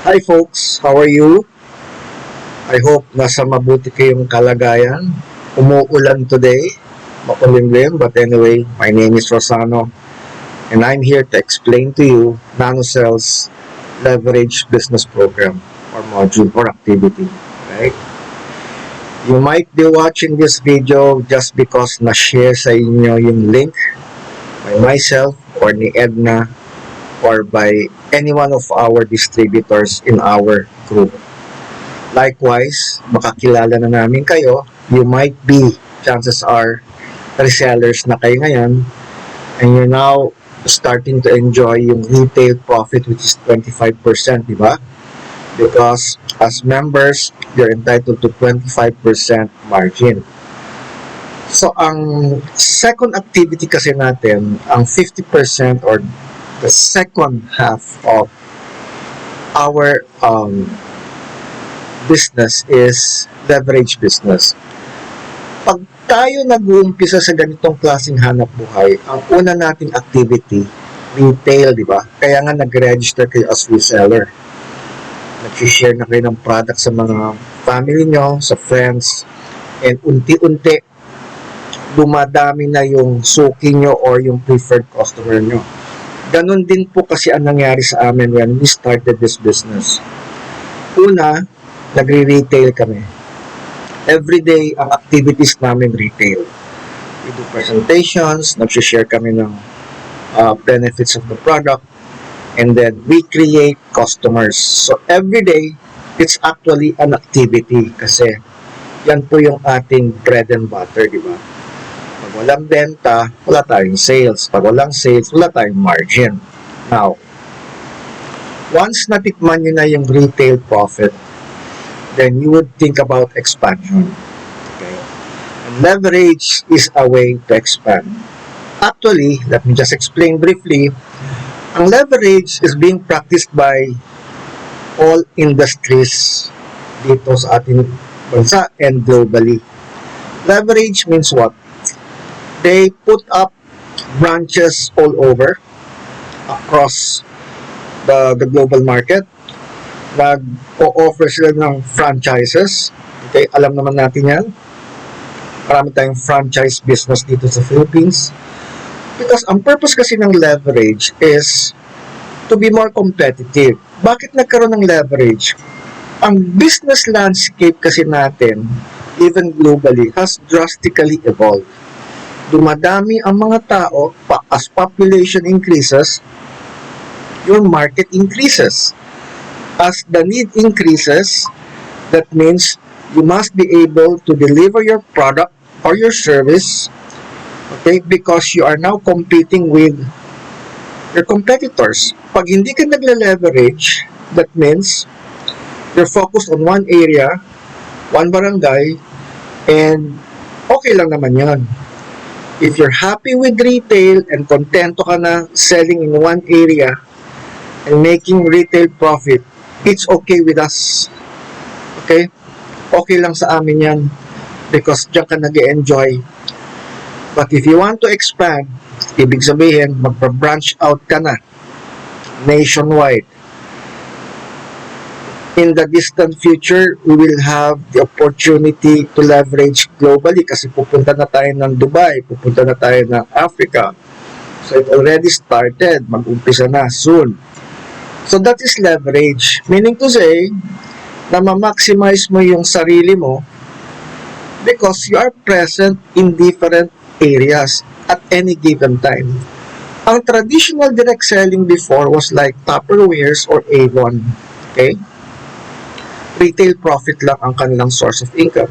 Hi folks, how are you? I hope nasa mabuti kayong kalagayan. Umuulan today, makulimlim, but anyway, my name is Rosano and I'm here to explain to you NanoCell's Leverage Business Program or module or activity. Right? You might be watching this video just because na-share sa inyo yung link by myself or ni Edna or by any one of our distributors in our group. Likewise, makakilala na namin kayo. You might be, chances are, resellers na kayo ngayon and you're now starting to enjoy yung retail profit which is 25%, di ba? Because as members, you're entitled to 25% margin. So, ang second activity kasi natin, ang 50% or the second half of our business is leverage business. Pag tayo nag-uumpisa sa ganitong klaseng hanap buhay, ang una nating activity, retail, di ba? Kaya nga nag-register kayo as reseller. Nag-share na kayo ng product sa mga family nyo, sa friends, and unti-unti, dumadami na yung suki nyo or yung preferred customer nyo. Ganon din po kasi ang nangyari sa amin when we started this business. Una, nagre-retail kami. Everyday, ang activities namin retail. We do presentations, nag-share kami ng benefits of the product, and then we create customers. So everyday, it's actually an activity kasi yan po yung ating bread and butter, di ba? Pag walang benta, wala tayong sales. Pag walang sales, wala tayong margin. Now, once natikman nyo na yung retail profit, then you would think about expansion. Okay? And leverage is a way to expand. Actually, let me just explain briefly. Ang leverage is being practiced by all industries dito sa ating bansa and globally. Leverage means what? They put up branches all over across the global market. Nag-o-offer sila ng franchises. Okay, alam naman natin yan. Marami tayong franchise business dito sa Philippines. Because ang purpose kasi ng leverage is to be more competitive. Bakit nagkaroon ng leverage? Ang business landscape kasi natin, even globally, has drastically evolved. Dumadami ang mga tao, as population increases, your market increases. As the need increases, that means you must be able to deliver your product or your service, okay, because you are now competing with your competitors. Pag hindi ka nagle-leverage, that means you're focused on one area, one barangay, and okay lang naman yan. If you're happy with retail and kontento ka na selling in one area and making retail profit, it's okay with us. Okay? Okay lang sa amin yan because diyan ka nag-enjoy. But if you want to expand, ibig sabihin, magpa-branch out ka na nationwide. In the distant future, we will have the opportunity to leverage globally kasi pupunta na tayo ng Dubai, pupunta na tayo ng Africa. So it already started, mag-umpisa na soon. So that is leverage. Meaning to say, na ma-maximize mo yung sarili mo because you are present in different areas at any given time. Ang traditional direct selling before was like Tupperwares or Avon. Okay? Retail profit lang ang kanilang source of income.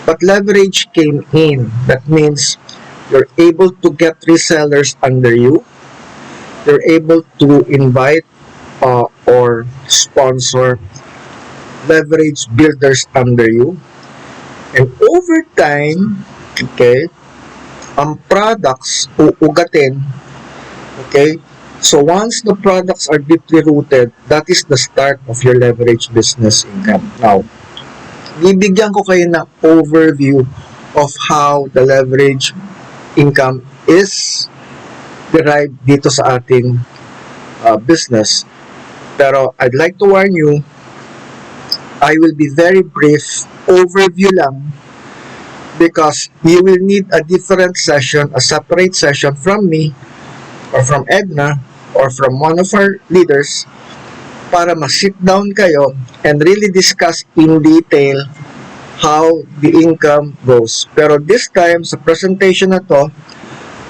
But leverage came in. That means you're able to get resellers under you. You're able to invite or sponsor leverage builders under you. And over time, okay, ang products uugatin, okay, so once the products are deeply rooted, that is the start of your leverage business income. Now, bibigyan ko kayo ng overview of how the leverage income is derived dito sa ating business. Pero I'd like to warn you, I will be very brief, overview lang, because you will need a different session, a separate session from me, or from Edna, or from one of our leaders, para ma-sit down kayo and really discuss in detail how the income goes. Pero this time, sa presentation na to,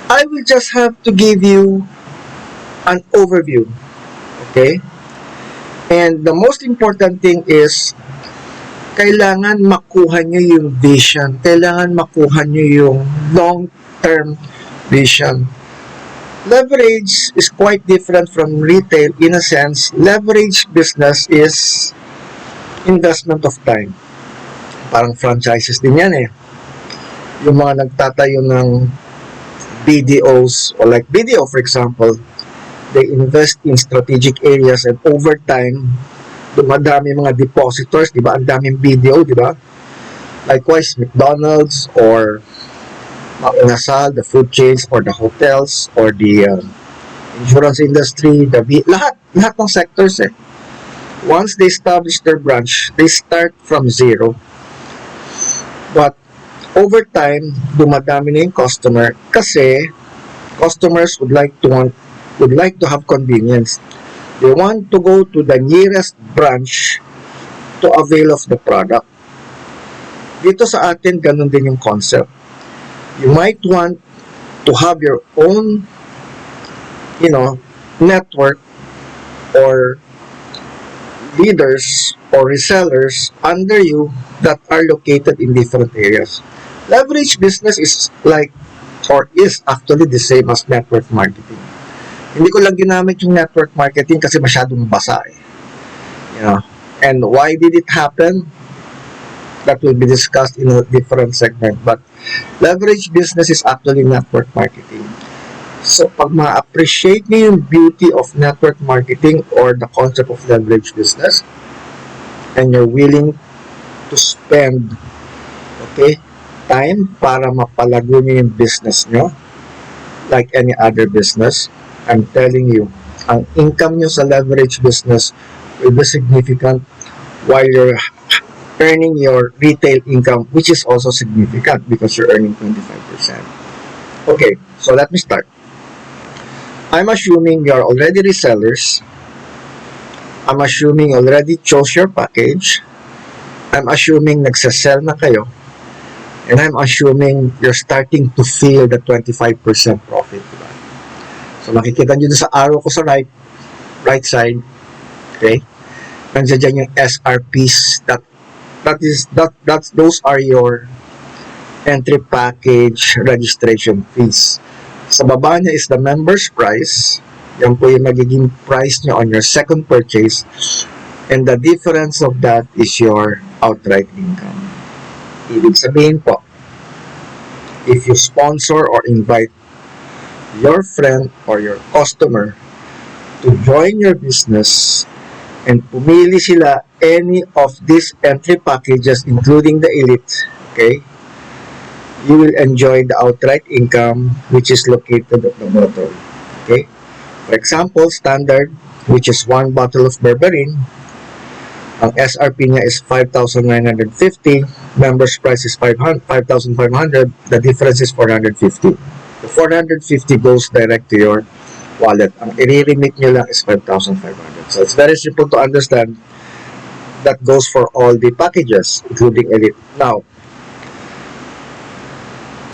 I will just have to give you an overview. Okay? And the most important thing is, kailangan makuha nyo yung vision. Kailangan makuha nyo yung long-term vision. Leverage is quite different from retail in a sense. Leverage business is investment of time. Parang franchises din yan eh. Yung mga nagtatayo ng BDOs, or like BDO for example, they invest in strategic areas and over time, dumadami mga depositors, di ba? Ang daming BDO, di ba? Likewise, McDonald's or Inasal, the food chains or the hotels or the insurance industry, lahat ng sectors eh. Once they establish their branch, they start from zero. But over time, dumadami na yung customer kasi customers would like to have convenience. They want to go to the nearest branch to avail of the product. Dito sa atin, ganun din yung concept. You might want to have your own, network or leaders or resellers under you that are located in different areas. Leverage business is actually the same as network marketing. Hindi ko lang ginamit yung network marketing kasi masyadong basa eh. And why did it happen? That will be discussed in a different segment. But leverage business is actually network marketing. So, pag ma-appreciate niyo yung beauty of network marketing or the concept of leverage business, and you're willing to spend, time para mapalago niyo yung business niyo, like any other business, I'm telling you, ang income niyo sa leverage business will be significant while you're earning your retail income, which is also significant because you're earning 25%. Okay, so let me start. I'm assuming you're already resellers. I'm assuming you already chose your package. I'm assuming nagsasell na kayo. And I'm assuming you're starting to feel the 25% profit. Diba? So makikita nyo sa arrow ko sa right side. Okay? Nandiyan dyan yung SRPs those are your entry package registration fees. Sa baba niya is the member's price. Yan po yung magiging price niya on your second purchase. And the difference of that is your outright income. Ibig sabihin po, if you sponsor or invite your friend or your customer to join your business and pumili sila any of these entry packages including the Elite, okay, you will enjoy the outright income which is located at the bottom. Okay, for example, standard, which is 1 bottle of berberine, ang SRP niya is 5,950, member's price is 5,500, the difference is 450. The 450 goes direct to your wallet. Ang i-remit nyo lang is 5,500. So it's very simple to understand. That goes for all the packages, including Elite. Now,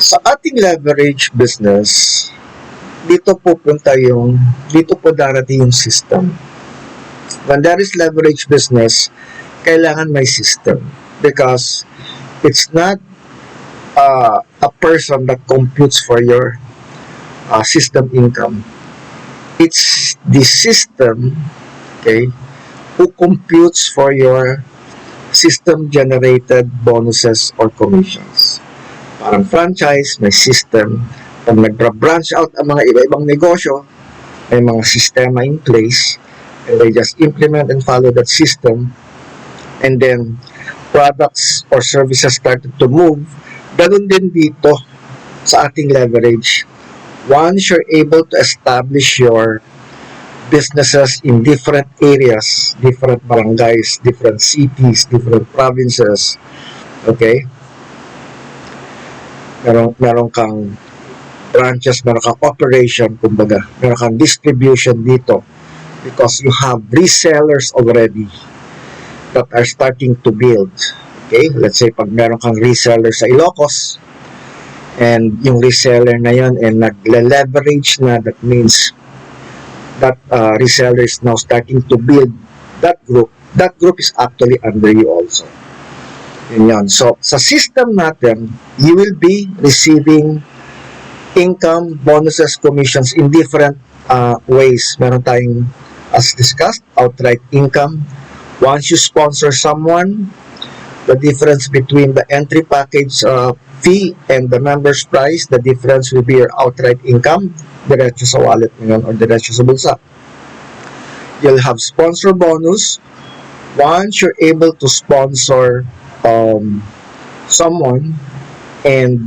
sa ating leverage business, dito po darating yung system. When there is leverage business, kailangan may system. Because it's not a person that computes for your system income. It's the system, who computes for your system-generated bonuses or commissions. Parang franchise, may system. Pag nag-branch out ang mga iba-ibang negosyo, may mga sistema in place, and they just implement and follow that system, and then products or services started to move. Ganun din dito sa ating leverage. Once you're able to establish your businesses in different areas, different barangays, different cities, different provinces. Okay? Meron kang branches, meron kang operation, kumbaga. Meron kang distribution dito because you have resellers already that are starting to build. Okay? Let's say, pag meron kang reseller sa Ilocos, and yung reseller na yun, and nagle-leverage na, that means that reseller is now starting to build that group. That group is actually under you also. Yun. So, sa system natin, you will be receiving income, bonuses, commissions in different ways. Meron tayong, as discussed, outright income. Once you sponsor someone, the difference between the entry package fee and the member's price, the difference will be your outright income, diretso sa wallet ngayon or diretso sa bulsa. You'll have sponsor bonus. Once you're able to sponsor someone and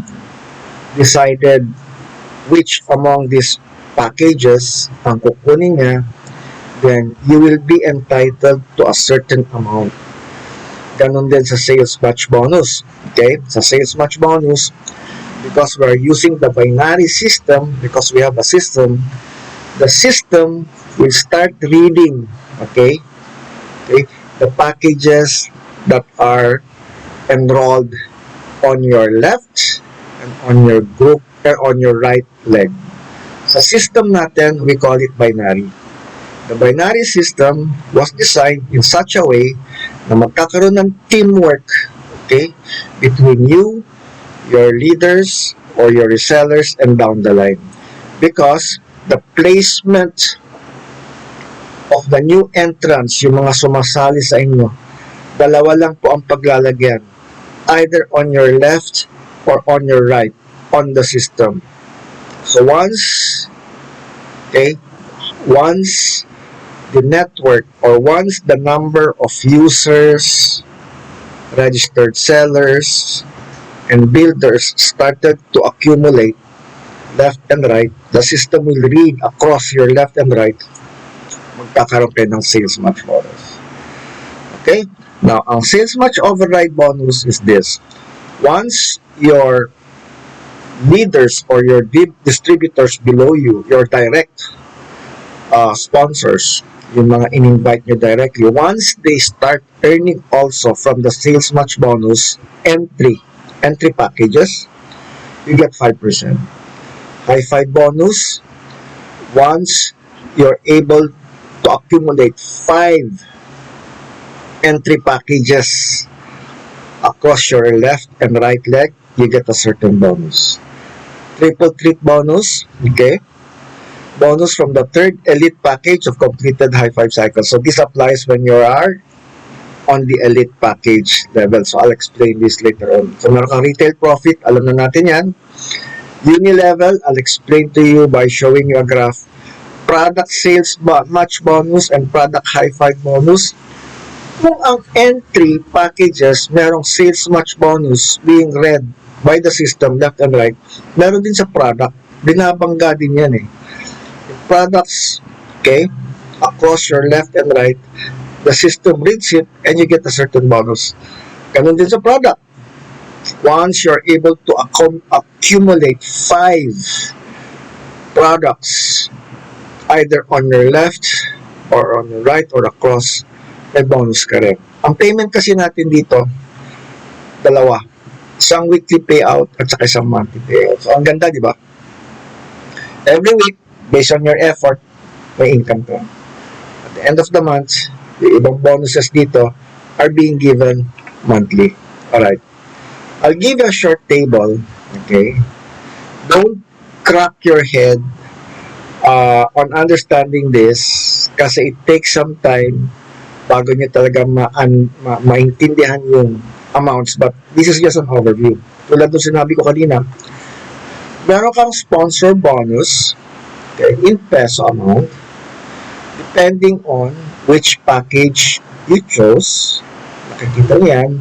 decided which among these packages ang kukunin niya, then you will be entitled to a certain amount. Ganon din sa sales match bonus. Okay? Sa sales match bonus, because we're using the binary system, because we have a system, the system will start reading, okay, the packages that are enrolled on your left and on your group, on your right leg. Sa system natin, we call it binary. The binary system was designed in such a way na magkakaroon ng teamwork, okay, between you, your leaders, or your resellers, and down the line. Because the placement of the new entrants, yung mga sumasali sa inyo, dalawa lang po ang paglalagyan. Either on your left or on your right on the system. So once the network, or once the number of users, registered sellers, and builders started to accumulate left and right, the system will read across your left and right, magkakaroon kayo ng sales match bonus. Okay? Now, ang sales match override bonus is this. Once your leaders or your distributors below you, your direct sponsors, yung mga in-invite nyo directly, once they start earning also from the sales match bonus entry packages, you get 5%. High five bonus, once you're able to accumulate 5 entry packages across your left and right leg, you get a certain bonus. Triple treat bonus, okay? Bonus from the third elite package of completed high five cycles. So this applies when you are on the elite package level. So I'll explain this later on. So meron kang retail profit, alam na natin yan. Uni-level, I'll explain to you by showing you a graph. Product sales match bonus and product high five bonus. Kung ang entry packages merong sales match bonus being read by the system left and right, meron din sa product. Binabangga din yan eh. Products, okay, across your left and right, the system reads it and you get a certain bonus. Ganun din sa product. Once you're able to accumulate 5 products either on your left or on your right or across, may bonus ka rin. Ang payment kasi natin dito, dalawa. Isang weekly payout at saka isang monthly payout. So, ang ganda, di ba? Every week, based on your effort, may income ka. At the end of the month, the ibang bonuses dito are being given monthly. Alright. I'll give you a short table. Okay? Don't crack your head on understanding this kasi it takes some time bago nyo talaga maintindihan yung amounts. But this is just an overview. Tulad ng sinabi ko kanina, meron kang sponsor bonus, okay, in peso amount, depending on which package you chose. Nakikita niyan,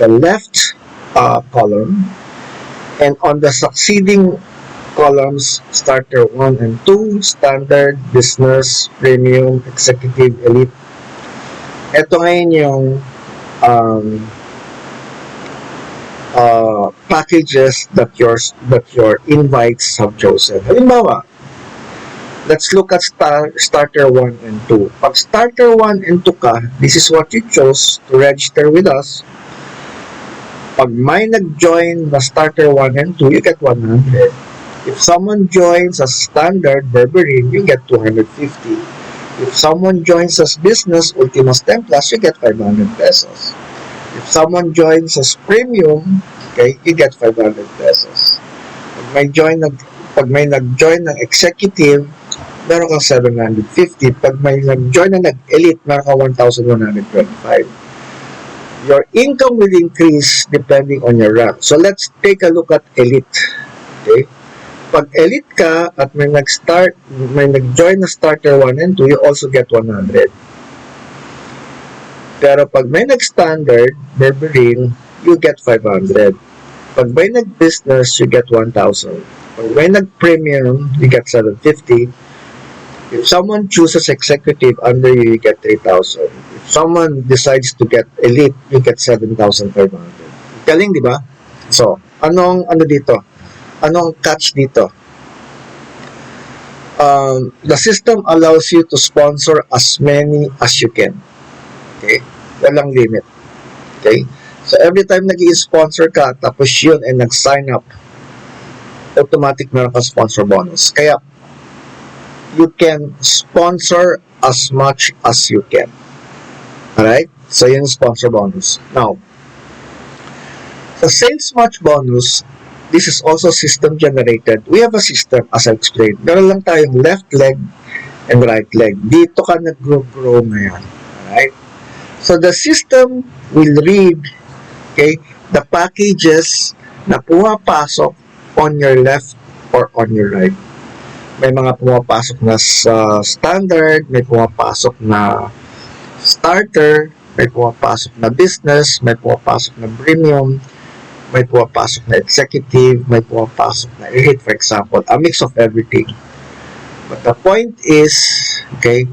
the left column, and on the succeeding columns, starter 1 and 2, standard, business, premium, executive, elite. Ito ngayon yung packages that your invites have chosen. Halimbawa, let's look at starter 1 and 2. Pag starter 1 and 2 ka, this is what you chose to register with us. Pag may nag-join na starter 1 and 2, you get 100. If someone joins as standard berberine, you get 250. If someone joins as business Ultimas Templas, you get 500 pesos. If someone joins as premium, okay, you get 500 pesos. Pag may nag-join ng executive, meron kang 750. Pag may nag-join na nag-elite, meron kang 1,125. Your income will increase depending on your rank. So let's take a look at elite. Okay? Pag elite ka at may nag-join na starter 1 and 2, you also get 100. Pero pag may nag-standard, berberine, you get 500. Pag may nag-business, you get 1,000. Pag may nag-premium, you get 750. If someone chooses executive under you, you get 3,000. If someone decides to get elite, you get 7,500. Galing, di ba? So, ano dito? Anong catch dito? The system allows you to sponsor as many as you can. Okay? Walang limit. Okay? So, every time nag-i-sponsor ka, tapos yun ay nag-sign up, automatic meron ka sponsor bonus. Kaya, you can sponsor as much as you can. Alright? So, yun yung sponsor bonus. Now, sa sales match bonus, this is also system generated. We have a system, as I explained. Meron lang tayong left leg and right leg. Dito ka nag-grow ngayon. Alright? So, the system will read, okay, the packages na pumapasok on your left or on your right. May mga pumapasok na sa standard, may pumapasok na starter, may pumapasok na business, may pumapasok na premium, may pumapasok na executive, may pumapasok na elite, for example, a mix of everything. But the point is, okay,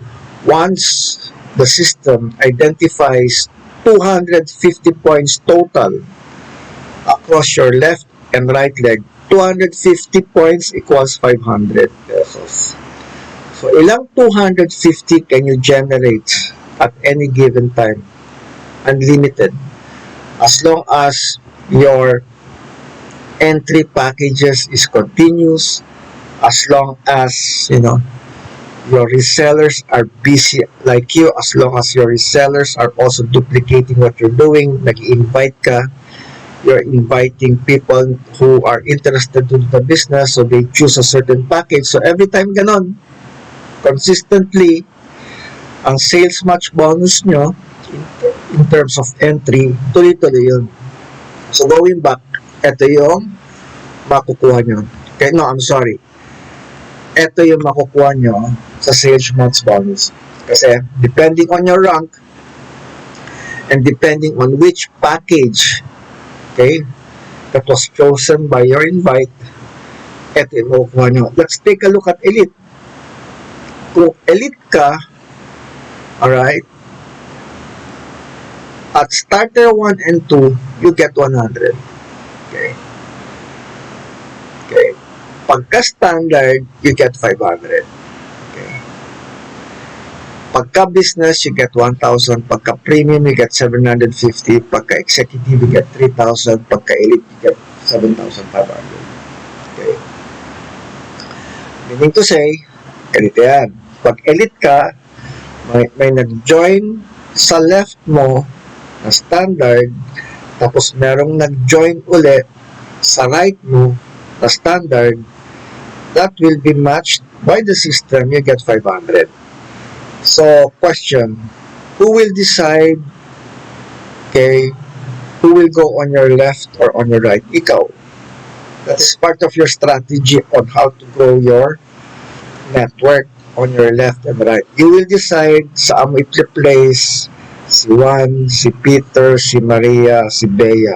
once the system identifies 250 points total across your left and right leg, 250 points equals 500 pesos. So, ilang 250 can you generate at any given time? Unlimited. As long as your entry packages is continuous, as long as, your resellers are busy like you, as long as your resellers are also duplicating what you're doing, nag-invite ka, you're inviting people who are interested in the business, so they choose a certain package. So every time ganon, consistently, ang sales match bonus nyo, in terms of entry, tuloy-tuloy yun. So going back, ito yung makukuha nyo. Okay, no, I'm sorry. Ito yung makukuha nyo sa sales match bonus. Kasi, depending on your rank, and depending on which package, okay, that was chosen by your invite, ito yung makukuha nyo. Let's take a look at elite. Kung elite ka, alright, at starter 1 and 2, you get 100. Okay. Okay. Pagka standard, you get 500. Okay. Pagka business, you get 1,000. Pagka premium, you get 750. Pagka executive, you get 3,000. Pagka elite, you get 7,500. Okay. Meaning to say, ganito yan. Pag elite ka, may nag-join sa left mo na standard, tapos merong nag-join ulit sa right mo na standard, that will be matched by the system, you get 500. So, question, who will decide, okay, who will go on your left or on your right? Ikaw. That is part of your strategy on how to grow your network on your left and right. You will decide saan mo i-place si Juan, si Peter, si Maria, si Bea,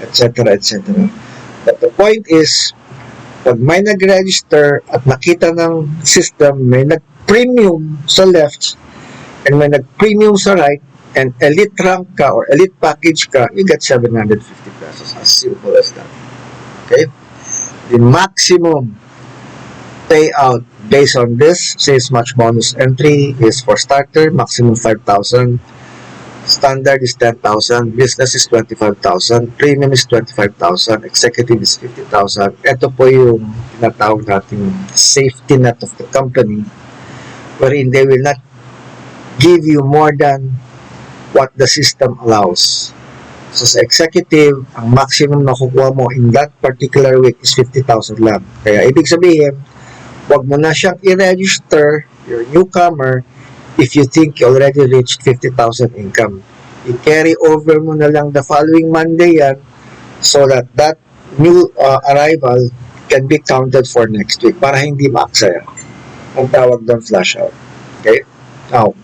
etc., etc. But the point is, Pag may nag-register at nakita ng system, may nag-premium sa left and may nag-premium sa right, and elite rank ka or elite package ka, you get 750 pesos. As simple as that. Okay? The maximum payout based on this sales match bonus entry is for starter, maximum 5,000. Standard is 10,000, business is 25,000, premium is 25,000, executive is 50,000. Ito po yung tinatawag nating safety net of the company, wherein they will not give you more than what the system allows. So sa executive, ang maximum na kukuha mo in that particular week is 50,000 lang. Kaya ibig sabihin, wag mo na siyang i-register, you're a newcomer, if you think you already reached 50,000 income. I-carry over mo na lang the following Monday yan so that that new arrival can be counted for next week para hindi ma-aksaya. Ang tawag doon flash out. Okay? Now,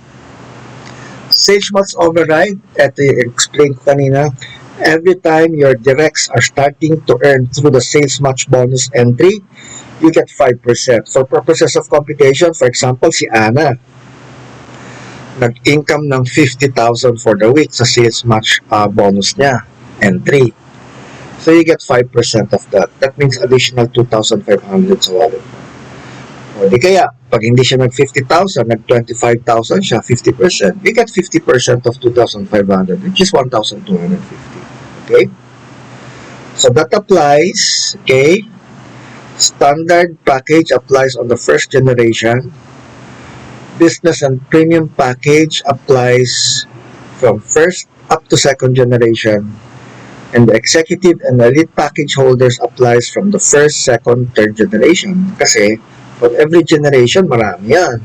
sales match override, ito yung explain ko kanina. Every time your directs are starting to earn through the sales match bonus entry, you get 5%. For purposes of computation, for example, si Ana, nag-income ng 50,000 for the week sa sales match bonus niya, entry. So you get 5% of that. That means additional 2,500 sa wallet mo. O di kaya, pag hindi siya nag-50,000, nag-25,000 siya, 50%, you get 50% of 2,500, which is 1,250. Okay? So that applies, okay? Standard package applies on the first generation. Business and premium package applies from first up to second generation, and the executive and elite package holders applies from the first, second, third generation. Kasi for every generation, marami yan.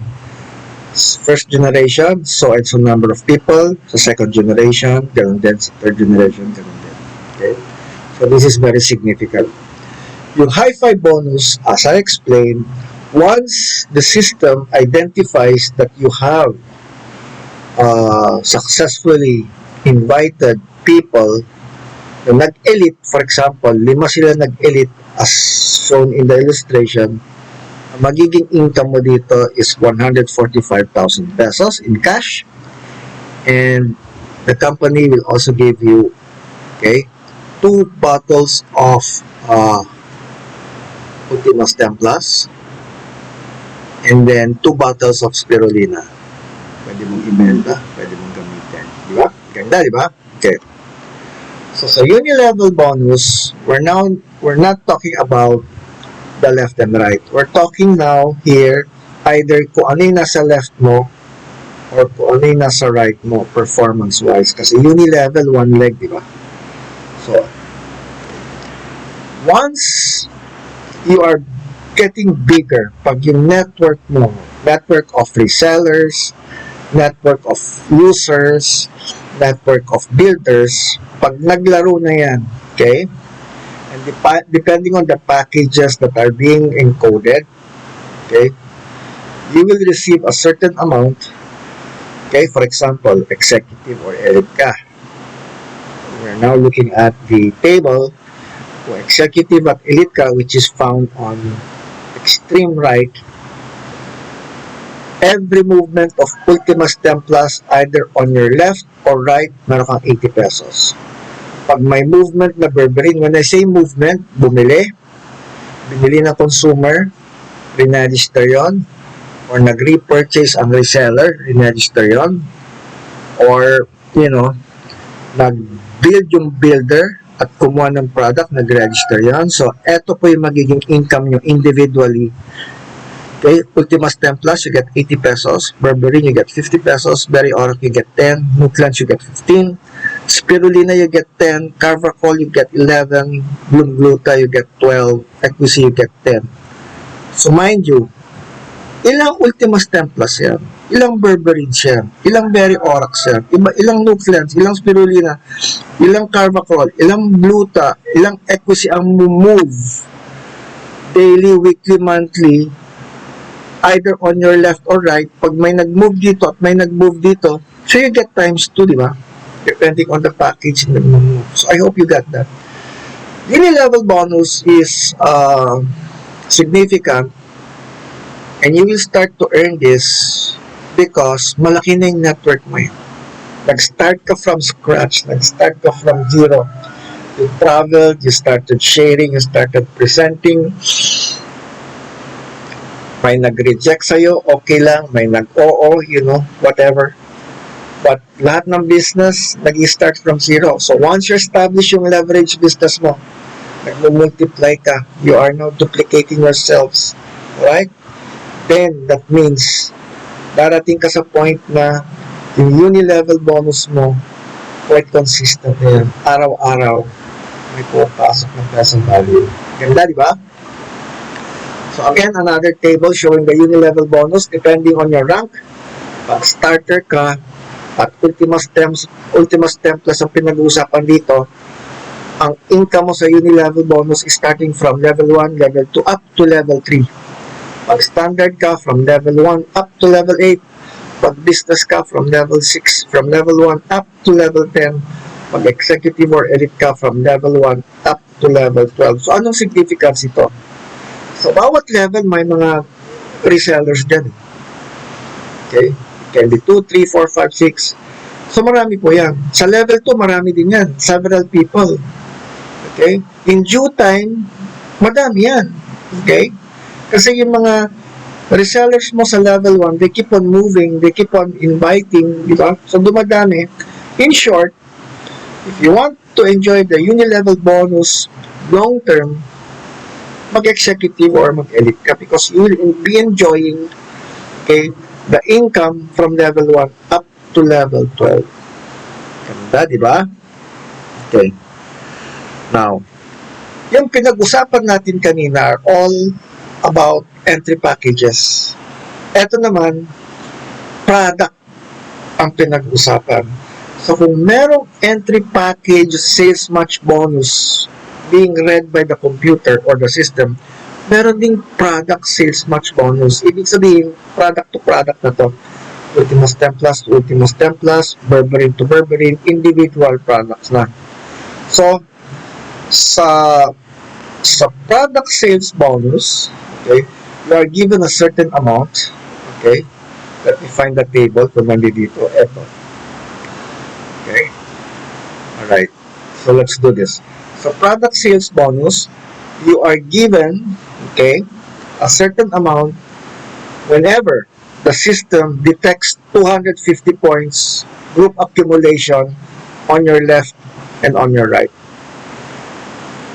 First generation, so and so number of people. Sa second generation, ganun din. Sa third generation, ganun din. Okay? So this is very significant. Yung hi-fi bonus, as I explained, once the system identifies that you have successfully invited people na nag-elite, for example, 5 sila nag-elite as shown in the illustration, magiging income mo dito is 145,000 pesos in cash, and the company will also give you, okay, 2 bottles of Ultimas Templas, and then 2 bottles of spirulina. Pwede mong ibenta, pwede mong gamitin. Di ba? Ganda, di ba? Okay. So sa uni-level bonus, we're not talking about the left and right. We're talking now here either kung ano yung nasa left mo or kung ano yung nasa right mo performance-wise. Kasi uni-level, 1 leg, di ba? So, once you are getting bigger, pag yung network mo, network of resellers, network of users, network of builders, pag naglaro na yan, okay? And depending on the packages that are being encoded, okay, you will receive a certain amount, okay? For example, executive or elite ka. We're now looking at the table for executive at elite ka, which is found on extreme right. Every movement of Ultimas Templas, either on your left or right, meron kang 80 pesos. Pag may movement na berberin, when I say movement, binili na consumer, register yon, or nag-repurchase ang reseller, register yon, or, nag-build yung builder at kumuha ng product, nag-register yon. So, eto po yung magiging income nyo individually. Okay, Ultimas Templas, you get 80 pesos. Berberin, you get 50 pesos. Berry Orac, you get 10. Nuclans, you get 15. Spirulina, you get 10. Carvacol, you get 11. Bloom Gluta, you get 12. Equisi, you get 10. So, mind you, ilang Ultimas Templas yan? Ilang Berberins yan? Ilang Berry Oracs yan? Ilang Nuclans? Ilang Spirulina? Ilang Carvacol? Ilang Gluta? Ilang Equisi ang move daily, weekly, monthly, either on your left or right. Pag may nag-move dito at may nag-move dito, so you get times 2, di ba? Depending on the package na nag-move. So I hope you got that. Uni-level bonus is significant, and you will start to earn this because malaki na yung network mo yun. Nag-start ka from scratch, nag-start ka from zero. You traveled, you started sharing, you started presenting. May nag-reject sa'yo, okay lang. May nag-oo, whatever. But lahat ng business, nag-start from zero. So once you establish yung leverage business mo, nag-multiply ka, you are now duplicating yourselves. Right? Then, that means, darating ka sa point na yung uni-level bonus mo, quite consistent na yan. Araw-araw, may pupasok ng present value. Ganda, di ba? So again, another table showing the uni-level bonus depending on your rank. Pag starter ka, at ultima STEM plus ang pinag-uusapan dito, ang income mo sa uni-level bonus is starting from level 1, level 2, up to level 3. Pag standard ka, from level 1 up to level 8. Pag business ka, from level 6, from level 1 up to level 10. Pag executive or elite ka, from level 1 up to level 12. So, anong significance ito? So, bawat level may mga resellers dyan. Okay? It can be 2, 3, 4, 5, 6. So, marami po yan. Sa level 2, marami din yan. Several people. Okay? In due time, madami yan. Okay? Kasi yung mga resellers mo sa level 1, they keep on moving, they keep on inviting, di ba? So, dumadami. In short, if you want to enjoy the uni-level bonus long-term, mag-executive or mag-elite ka because you will be enjoying, okay, the income from level 1 up to level 12. Ganda, di ba? Okay. Now, yung pinag-usapan natin kanina are all about entry packages. Ito naman, product ang pinag-usapan. So, kung merong entry package sales match bonus being read by the computer or the system, meron ding product sales match bonus. Ibig sabihin, product to product na to. Ultima STEM Plus to Ultima STEM Plus, Berberine to Berberine, individual products na. So, sa product sales bonus, okay, you are given a certain amount. Okay, let me find the table kung nandito. Eto. Okay, alright, so let's do this. So product sales bonus, you are given, okay, a certain amount whenever the system detects 250 points group accumulation on your left and on your right.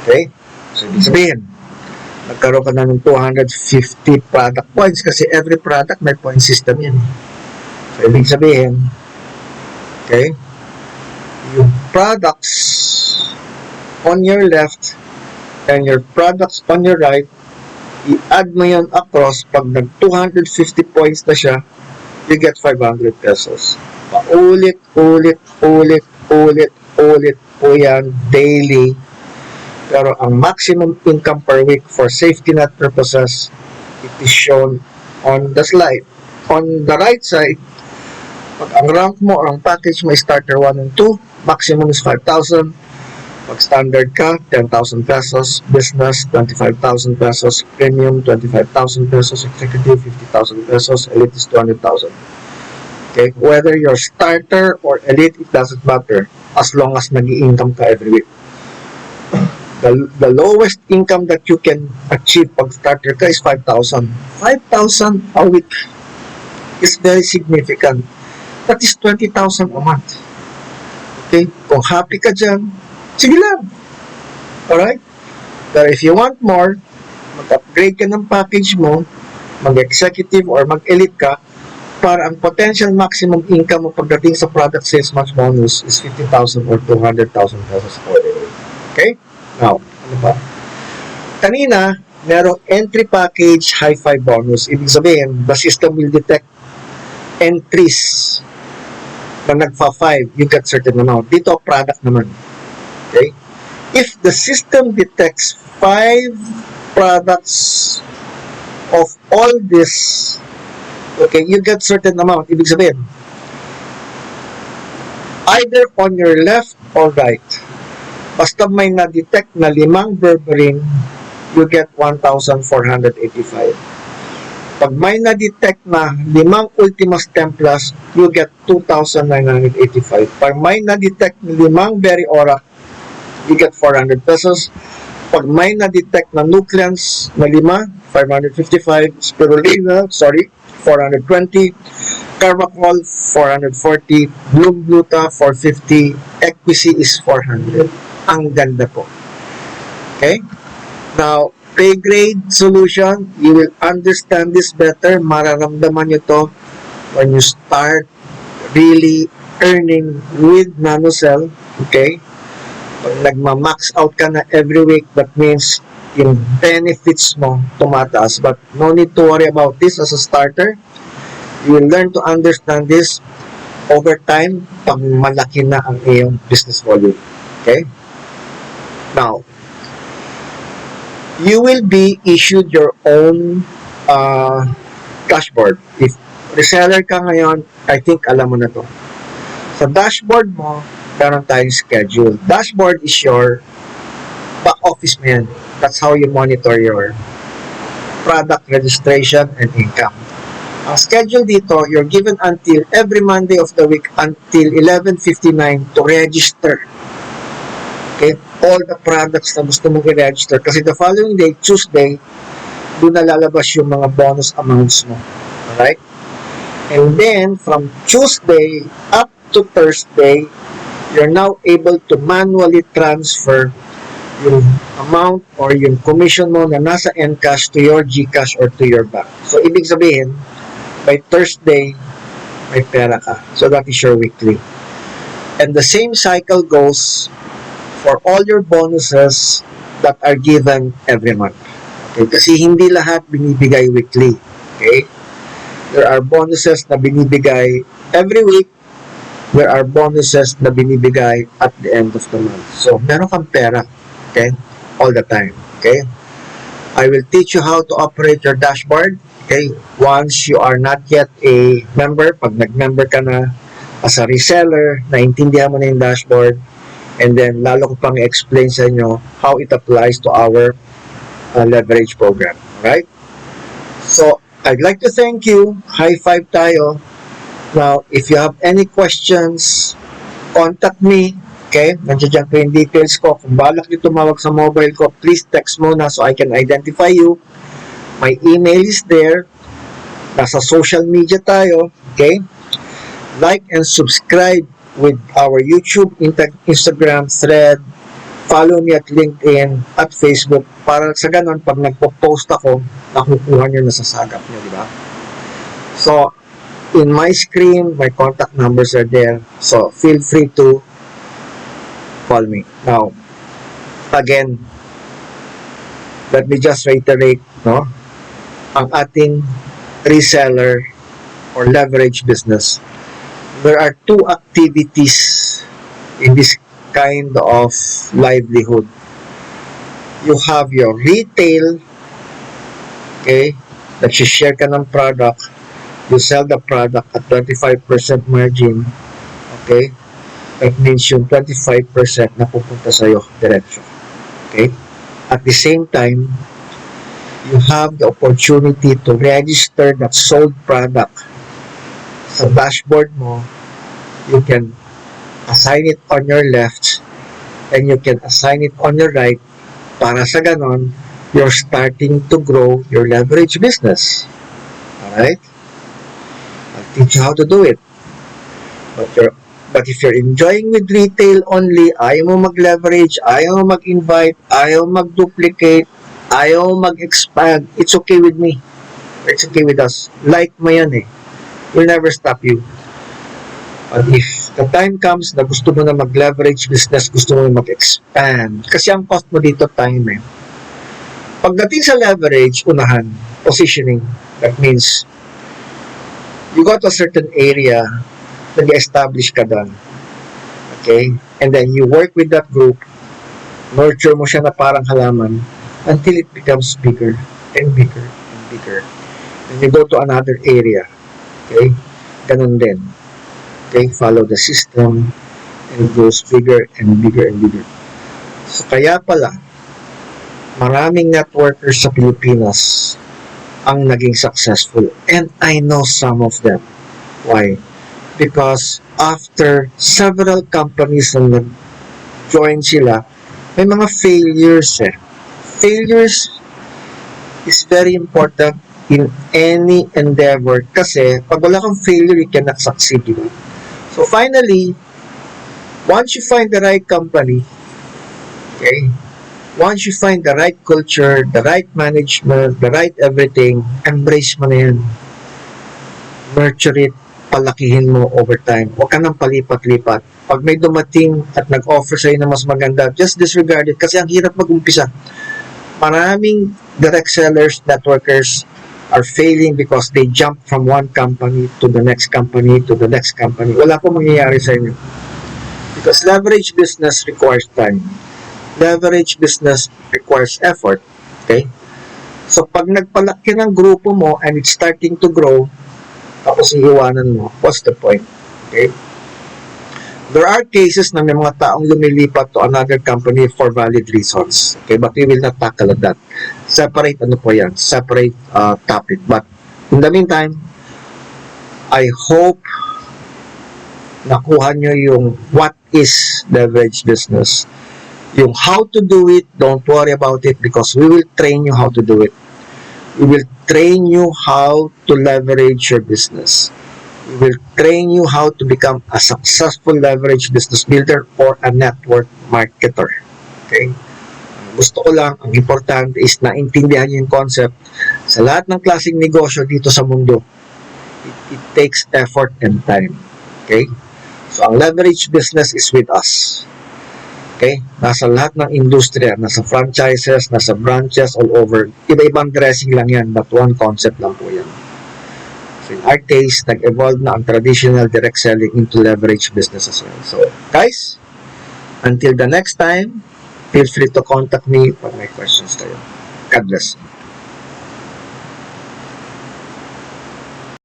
Okay? So, ibig sabihin, nagkaroon ka na ng 250 product points kasi every product may point system yan. So, ibig sabihin, okay, yung products on your left and your products on your right, i-add mo yun across. Pag nag 250 points na siya, you get 500 pesos. Paulit po yan daily. Pero ang maximum income per week for safety net purposes, it is shown on the slide. On the right side, pag ang rank mo or ang package mo is starter 1 and 2, maximum is 5,000. Pag standard ka, 10,000 pesos. Business, 25,000 pesos. Premium, 25,000 pesos. Executive, 50,000 pesos. Elite is 200,000. Okay? Whether you're starter or elite, it doesn't matter as long as nag-i-income ka every week. The lowest income that you can achieve pag starter ka is 5,000. 5,000 a week is very significant. That is 20,000 a month. Okay? Kung happy ka dyan, sige lang. Alright? Pero if you want more, mag-upgrade ka ng package mo, mag-executive or mag-elite ka, para ang potential maximum income mo pagdating sa product sales match bonus is 50,000 or 200,000 pesos per day. Okay? Now, ano ba? Kanina, merong entry package high-five bonus. Ibig sabihin, the system will detect entries na nagpa-5, you get certain amount. Dito, product naman. Okay? If the system detects 5 products of all this, okay, you get certain amount. Ibig sabihin, either on your left or right, basta may na-detect na 5 Berberine, you get 1,485. Pag may na-detect na 5 Ultimas Templas, you get 2,985. Pag may na-detect na 5 Berry Aura, you get 400 pesos. Pag may na-detect na nucleans na 5, 555. Spirulina, 420. Carvacol, 440. Bloom Gluta, 450. Equizy is 400. Ang ganda po. Okay? Now, pay grade solution, you will understand this better. Mararamdaman nyo to when you start really earning with NanoCell. Okay? Pag nagma-max out ka na every week, that means yung benefits mo tumataas. But no need to worry about this as a starter. You will learn to understand this over time pag malaki na ang iyong business volume. Okay? Now, you will be issued your own dashboard. If reseller ka ngayon, I think alam mo na to. Sa dashboard mo, meron tayong schedule. Dashboard is your back office mo yan. That's how you monitor your product registration and income. Ang schedule dito, you're given until every Monday of the week until 11:59 to register. Okay? All the products na gusto mong i-register. Kasi the following day, Tuesday, doon na lalabas yung mga bonus amounts mo. Alright? And then, from Tuesday up to Thursday, you're now able to manually transfer yung amount or yung commission mo na nasa Encash to your GCash or to your bank. So, ibig sabihin, by Thursday, may pera ka. So, that is your weekly. And the same cycle goes for all your bonuses that are given every month. Okay? Kasi hindi lahat binibigay weekly. Okay? There are bonuses na binibigay every week. There are bonuses na binibigay at the end of the month. So, meron kang pera. Okay? All the time. Okay? I will teach you how to operate your dashboard. Okay? Once you are not yet a member, pag nag-member ka na as a reseller, naintindihan mo na yung dashboard, and then lalo ko pang explain sa inyo how it applies to our leverage program. Right? So, I'd like to thank you. High five tayo. Now, if you have any questions, contact me. Okay? Nandiyan ko yung details ko. Kung balak nyo tumawag sa mobile ko, please text mo na so I can identify you. My email is there. Nasa social media tayo. Okay? Like and subscribe with our YouTube, Instagram, Thread. Follow me at LinkedIn at Facebook para sa ganun, pag nagpo-post ako, nakukuha nyo, nasasagap nyo, di ba? So, in my screen, my contact numbers are there. So, feel free to call me. Now, again, let me just reiterate, no? Ang ating reseller or leverage business, there are two activities in this kind of livelihood. You have your retail, okay, nag-share ka ng product, you sell the product at 25% margin, okay, that means yung 25% na pupunta sa'yo diretso, okay. At the same time, you have the opportunity to register that sold product. Sa dashboard mo, you can assign it on your left and you can assign it on your right para sa ganon, you're starting to grow your leverage business. Alright? I'll teach you how to do it. But if you're enjoying with retail only, ayaw mo mag-leverage, ayaw mo mag-invite, ayaw mag-duplicate, ayaw mag-expand, it's okay with me. It's okay with us. Like mo yan eh. Will never stop you. But if the time comes na gusto mo na mag-leverage business, gusto mo na mag-expand, kasi ang cost mo dito time eh. Pagdating sa leverage, unahan, positioning. That means, you go to a certain area, nag-establish ka doon. Okay? And then you work with that group, nurture mo siya na parang halaman, until it becomes bigger and bigger and bigger. And you go to another area. Okay? Ganun din. Okay? Follow the system and it goes bigger and bigger and bigger. So, kaya pala, maraming networkers sa Pilipinas ang naging successful. And I know some of them. Why? Because after several companies na nag-join sila, may mga failures eh. Failures is very important in any endeavor kasi pag wala kang failure, you cannot succeed. Diba? So finally, once you find the right company, okay, once you find the right culture, the right management, the right everything, embrace mo na yan. Nurture it, palakihin mo over time. Huwag ka nang palipat-lipat. Pag may dumating at nag-offer sa'yo na mas maganda, just disregard it kasi ang hirap mag-umpisa. Maraming direct sellers, networkers are failing because they jump from one company to the next company to the next company. Wala po mangyayari sa inyo. Because leverage business requires time. Leverage business requires effort. Okay? So, pag nagpalaki ng grupo mo and it's starting to grow, tapos iiwanan mo, what's the point? Okay? There are cases na may mga taong lumilipat to another company for valid reasons. Okay? But we will not tackle that. Separate ano po yan? Separate topic. But in the meantime, I hope nakuha nyo yung what is leverage business. Yung how to do it, don't worry about it because we will train you how to do it. We will train you how to leverage your business. We will train you how to become a successful leverage business builder or a network marketer. Okay? Gusto ko lang, ang importante is naintindihan yung concept. Sa lahat ng klaseng negosyo dito sa mundo, it takes effort and time. Okay? So, ang leverage business is with us. Okay? Nasa lahat ng industriya, nasa franchises, nasa branches all over. Iba-ibang dressing lang yan, but one concept lang po yan. So, in our case, nag-evolve na ang traditional direct selling into leverage business as well. So, guys, until the next time, feel free to contact me pag may questions kayo. God bless.